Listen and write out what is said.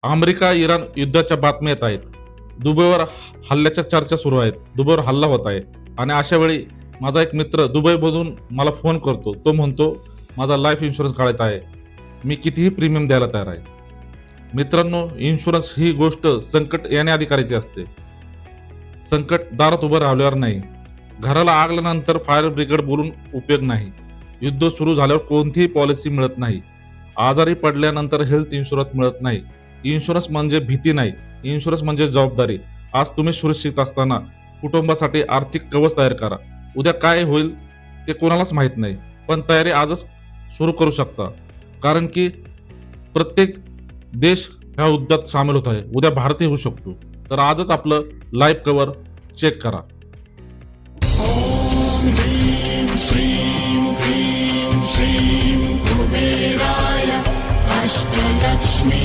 America Iran युद्धाच्या बातम्या येत आहेत. दुबईवर हल्ल्याच्या चर्चा सुरू आहेत. दुबईवर हल्ला होत आहे आणि अशा वेळी माझा एक मित्र दुबईमधून मला फोन करतो. तो म्हणतो माझा लाईफ इन्शुरन्स काढायचा आहे. मी कितीही प्रीमियम द्यायला तयार आहे. मित्रांनो, इन्शुरन्स ही गोष्ट संकट येण्याआधी करायची असते. संकट दारात उभं राहिल्यावर नाही. घराला आग लागल्यानंतर फायर ब्रिगेड बोलून उपयोग नाही. युद्ध सुरू झाल्यावर कोणतीही पॉलिसी मिळत नाही. आजारी पडल्यानंतर हेल्थ इन्शुरन्स मिळत नाही. इन्शुरन्स म्हणजे भीती नाही, इन्शुरन्स म्हणजे जबाबदारी. आज तुम्ही सुरक्षित असताना कुटुंबासाठी आर्थिक कवच तयार करा. उद्या काय होईल ते कोणालाच माहीत नाही, पण तयारी आजच सुरू करू शकता. कारण की प्रत्येक देश ह्या युद्धात सामील होत आहे. उद्या भारतही होऊ शकतो. तर आजच आपलं लाईफ कव्हर चेक करा. ॐ ह्रीं श्रीं क्लीं श्रीं कुबेराय अष्टलक्ष्मी